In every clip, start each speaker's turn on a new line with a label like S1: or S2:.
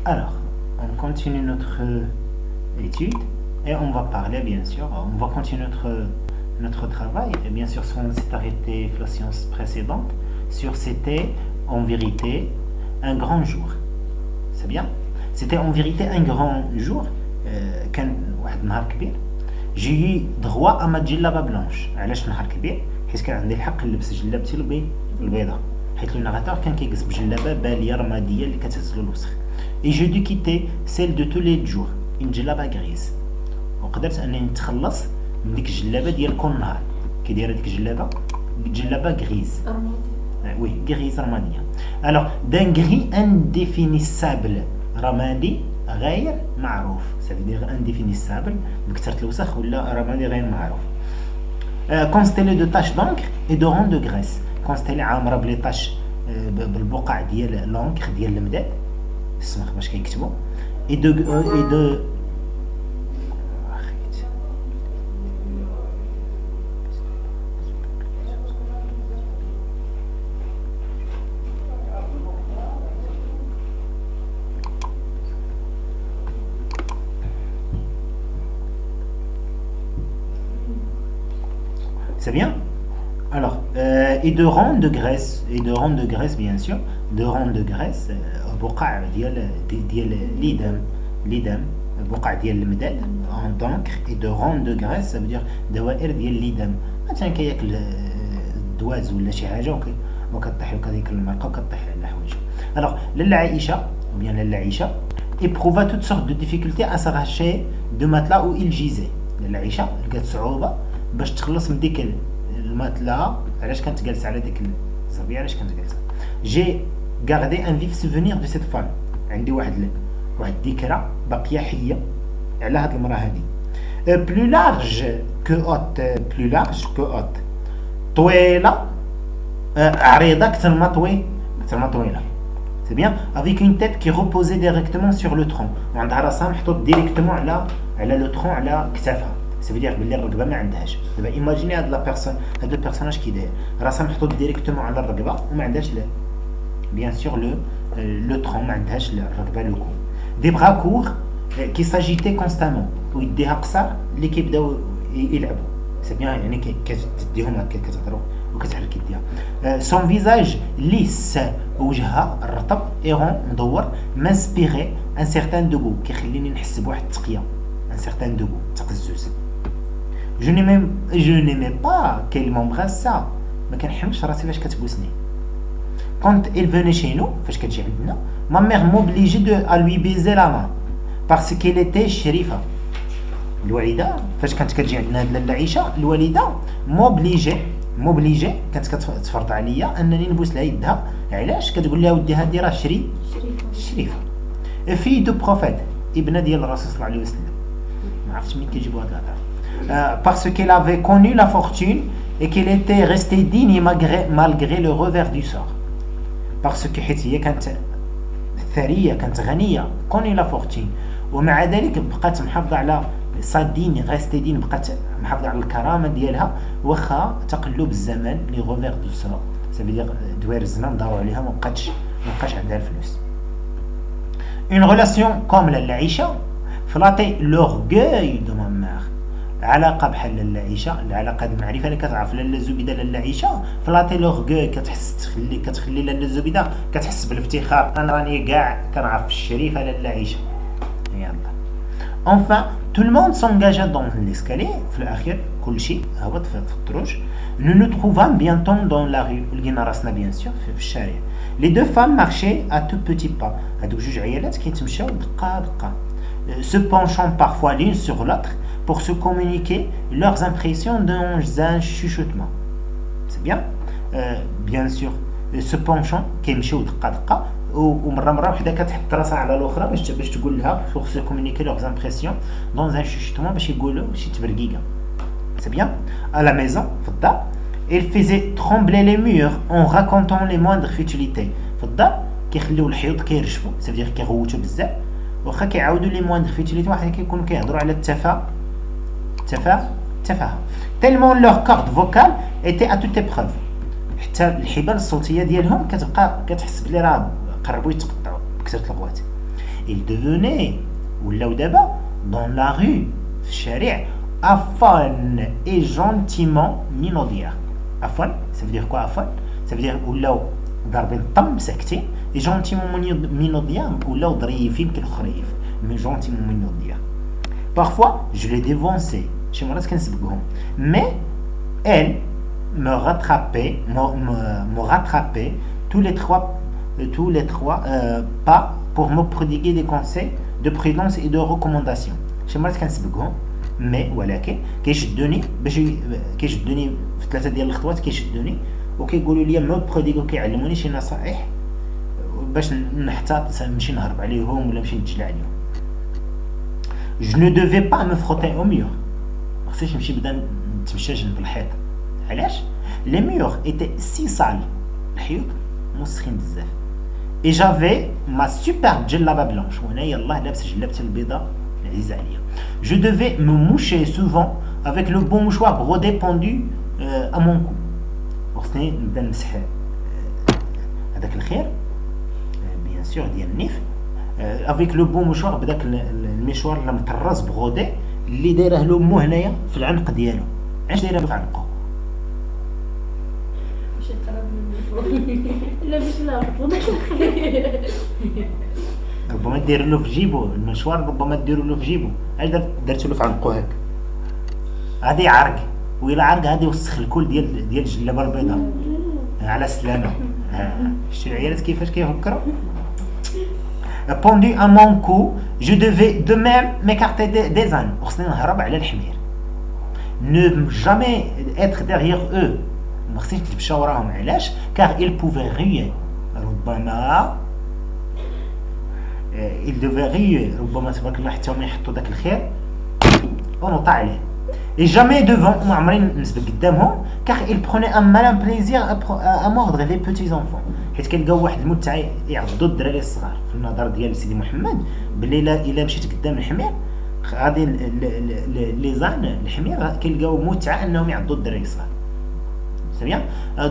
S1: Alors, on continue notre étude et on va parler, bien sûr, on va continuer notre travail, et bien sûr, on s'est arrêté la séance précédente sur c'était en vérité un grand jour. C'est bien? C'était en vérité un grand jour. كان واحد النهار كبير جي droit à ma جلابه بلانش. علاش نهار كبير؟ حيت كان عندي الحق نلبس جلابتي البيضاء، حيت لو نغاتور كان كيجلس بجلابه باليه رماديه اللي كتغسل الوسخ. et je dû quitter celle de tous les jours une جلابه غريز. وقدرت انني نتخلص من ديك الجلابه ديال كل نهار. كي دايره ديك جلابه غريز. Oui, grise رماديه. alors d'un gris indéfinissable رمادي غير معروف. ça veut dire indéfinissable بكثرة الوسخ ولا رمادي غير معروف. constellé de taches d'encre et de ronds de graisse. constellé عامره بلي طاش بالبقع ديال لونكر ديال المداد السمخ باش كيكتبوا et de c'est bien. Alors, et de ronds de graisse, bien sûr, de ronds de graisse, بقع ديال ليدام بقع ديال المداد en d'encre et de ronds de graisse, ça veut dire دوائر ديال ليدام. مثلا كياكل الدواز ولا شي حاجه وكطيح له هذيك المرقه وكطيح على حوايجه. alors لاله عائشه ou bien لاله عائشه éprouva toutes sortes de difficultés à s'arracher de matelas où il gisait. لاله عائشه لقات صعوبه باش تخلص من ديك الماتلا. علاش كانت جالسه على ديك الزربيه؟ علاش كانت جالسه؟ جي غاردي ان فيف سوفونير دو سيت فام. عندي واحد الذكرى باقيه حيه على هاد المراه هادي. بلو لارج كو اوت، بلو لارج كو اوت، طويله عريضه اكثر ما طويله. سي بيان. افيك اون تيت كي روبوزي ديريكتومون سور لو ترون، وعندها راسها محطوط ديريكتومون على لو ترون، على كتافها. ça veut dire بلي الرقبه ما عندهاش. دابا ايماجيني هاد لا بيرسون، هاد لو بيرسوناج كي داير راسها محطوط ديريكتومون على الرقبه وما عندهاش بيان سور لو ترون، ما عندهاش الرقبه لو كو. دي بغا كور كي ساجيتي كونستامون، ويديها قصار اللي كيبداو يلعبوا. سي بيان يعني كتديهم هكا كتهضروا وكتحرك يديها. سون فيزاج ليس، وجهها الرطب ايرون مدور، مانسبيغي ان سيغتان دوغو، كيخليني نحس بواحد التقيه، ان سيغتان دوغو، تقزز. je n'aimais pas qu'elle m'embrasse ça. ما كنحملش راسي فاش كتبوسني. quand elle venait chez nous، فاش كتجي عندنا، ma mère m'obligeait à lui baiser la main parce qu'elle était شريفه. الوالده فاش كانت كتجي عندنا هاد لاله عائشه، الوالده موبليجي كانت كتفرض عليا انني نبوس لها يدها. علاش؟ كتقول لها ودي هادي راه شريفه. في دو بروفيت، ابنه ديال الرسول صلى الله عليه وسلم. ما عرفتش منين كيجيبوا هاد الهضره. parce qu'elle avait connu la fortune et qu'elle était restée digne malgré le revers du sort. parce que حيت هي كانت ثريه، كانت غنيه، connu la fortune، ومع ذلك بقات محافظه على صادين غاستي دين، بقات محافظه على الكرامه ديالها واخا تقلب الزمان لي غوفير دو سور. ça veut dire دوير الزمان داروا عليها، ما بقاش عندها الفلوس. une relation comme لاله عائشه فلاتي l'orgueil de ma mère. علاقه بحال لاله عائشه، العلاقه المعرفه اللي كتعرف لاله زبيده لاله عائشه فلاتي لورغوي، كتخلي لاله زبيده كتحس بالافتخار. انا راني كاع كنعرف الشريفه لاله عائشه. يلا. enfin tout le monde s'engagea dans l'escalier. في الاخير كلشي هبط في الدروج. nous nous trouvâmes bientôt dans la rue. لقينا راسنا بيان سور في الشارع. les deux femmes marchaient à tout petits pas. هادوك جوج عيالات كيتمشاو دقه se penchant parfois l'une sur l'autre pour se communiquer leurs impressions dans un chuchotement. C'est bien. Bien sûr se penchant كيمشيو دقه ومره وحده كتحط راسها على الاخرى باش تقول لها pour se communiquer leurs impressions dans un chuchotement باش يقولوا شي تبرقيقه. C'est bien. à la maison في الدار elle faisait trembler les murs en racontant les moindres futilités. في الدار كيخليو الحيوط كيرجفوا، ça veut dire كيغوتوا بزاف، واخا كيعاودوا لي موان فيتيليتي واحد كيكونوا كيهضروا على التفاهه. tellement leur corde vocale était à toute épreuve. حتى الحبال الصوتيه ديالهم كتبقى كتحس بلي راه قربوا يتقطعوا بكثره الغوات. il devenait ولاو دابا dans la rue في الشارع afan et gentiment minaudière. Afan, ça veut dire quoi afan? Ça veut dire ولاو ضاربين الطم ساكتين et gentiment minaudière ولاو ظريفين كالخريف mais gentiment minaudière. Parfois je les dévançais شي مرات كنسبقهم mais elle me rattrapait tous les trois pas pour me prodiguer des conseils de prudence et de recommandation. شي مرات كنسبقهم mais ولكن كيشدوني في ثلاثه ديال الخطوات كيشدوني وكيقولوا لي ما بروديغو كيعلموني شي نصائح باش نحتاط نمشي نهرب عليهم ولا نمشي نتجلى عليهم. Je ne devais pas me frotter au mur. ما خصنيش نمشي بدا نتمشى جنب الحيط. علاش؟ Les murs étaient si sales. الحيوط مسخين بزاف. Et j'avais ma superbe djellaba blanche. وانا يلاه لابس جلابتي البيضاء العزيزه عليا. Je devais me moucher souvent avec le bon mouchoir brodé pendu à mon cou. وخصني نبدا نمسح هذاك الخير bien sûr ديال النيف avec le bon mouchoir بداك المشوار اللي مطرز برودي اللي دايره له مو هنايا في العنق ديالو. علاش دايره في عنقه؟
S2: باش يقرب من لا باش لا
S1: ربما دير له في جيبو المشوار، ربما ديروا له في جيبو. علاش درتو له في عنقو هكا؟ غادي عرق، وإلا عرق غادي يوسخ الكل ديال الجلابه البيضاء. على السلامه. شتي العيالات كيفاش كيفكروا؟ Pendu à mon cou, je devais de même m'écarter des ânes. خصني نهرب على الحمير. Ne jamais être derrière eux. ما خصنيش نتمشى وراهم. علاش؟ car ils pouvaient ruer. ربما ils devaient ruer. ربما تبارك الله حتى هما يحطوا داك الخير ونوطا عليه. Et jamais devant, ما عمري نسبق قدامهم car ils prenaient un malin plaisir à mordre les petits enfants. حيت كنلقاو واحد المتعه يعضوا الدراري الصغار. في النظر ديال سيدي محمد باللي الا مشيت قدام الحمير غادي لي زان الحمير كيلقاو متعه انهم يعضوا الدراري الصغار. سي بيان.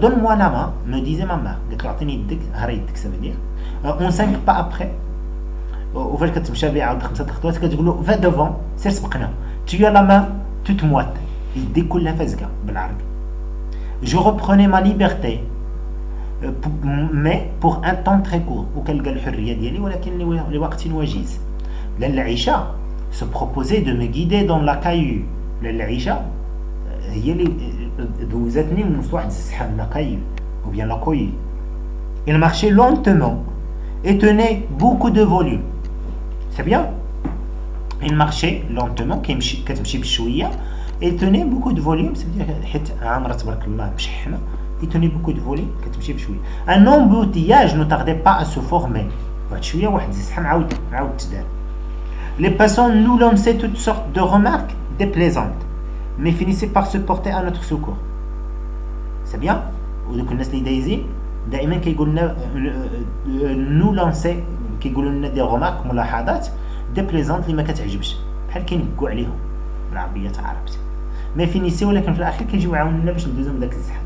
S1: donne-moi la main me disait ma mère. قالت له عطيني يدك، هري يدك ça veut dire. on 5 pas après. وفاش كتمشى بيه عاود 5 خطوات كتقول له va devant سير سبقنا. tu as la main toute moite. يديك كلها فازقه بالعرق. je reprenais ma liberté mais pour un temps très court. وكنلقى الحريه ديالي ولكن لوقت وجيز. لاله عيشه se proposait de me guider dans la caillou. لاله عيشه هي اللي دوزتني من وسط واحد الزحام لا caillou ou bien la cohue. il marchait lentement et tenait beaucoup de volume. c'est bien. il marchait lentement كتمشي بشويه et tenait beaucoup de volume. c'est dire حيت عامره تبارك الله مشحنه. il tenait beaucoup de volume كتمشي بشويه. un embouteillage ne tardait pas à se former. واحد شويه واحد الزحام عاود تدار. les passants nous lançaient toutes sortes de remarques déplaisantes mais finissaient par se porter à notre secours. c'est bien. ودوك الناس اللي دايزين دائما كيقول لنا nous lancer كيقولوا لنا دي remarques ملاحظات déplaisantes اللي ما كتعجبش بحال كينقوا عليهم العربيه تعرفت. mais finissaient ولكن في الاخير كيجيو يعاونونا باش ندوزو من داك الزحام.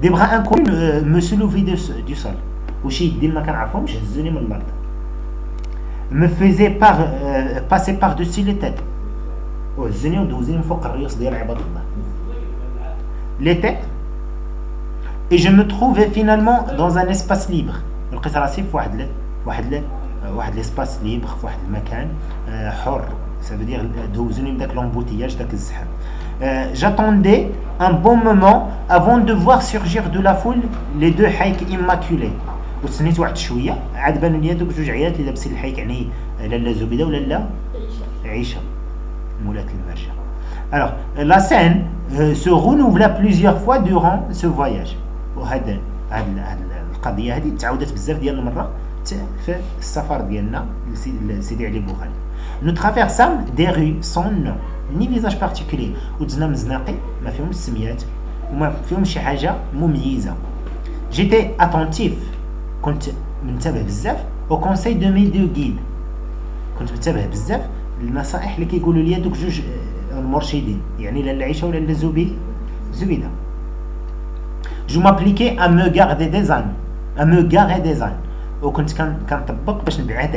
S1: des bras inconnus me soulevaient du sol. وشي يدين ما كنعرفهمش هزوني من الارض. me faisait passer par-dessus les têtes. وهزوني ودوزوني من فوق الريوس ديال عباد الله. les têtes. et je me trouvais finalement dans un espace libre. لقيت راسي في واحد l'espace libre في واحد المكان حر. ça veut dire دوزوني من داك l'embouteillage داك الزحام. j'attendais un bon moment avant de voir surgir de la foule les deux حيك immaculés. وتسنيت واحد شويه عاد بانوا لي دوك جوج عيالات اللي لابسين الحيك يعني لاله زبيده ولا لا عيشه مولات المرجه. alors la scène se renouvela plusieurs fois durant ce voyage. وهذا القضيه هذه تعاودت بزاف ديال المرات في السفر ديالنا لسيدي علي بوغال. nous traversâmes des rues sans nom ni visage particulier. ودزنا مزناقي ما فيهمش سميات وما فيهمش شي حاجه مميزه. j'étais attentif. كنت منتبه بزاف au conseil de mes deux guides. كنت منتبه بزاف للنصائح اللي كيقولوا لي دوك جوج المرشدين يعني لاله عيشه ولا لاله زبيده. je m'appliquais à me garer des ânes. وكنت كنطبق باش نبعد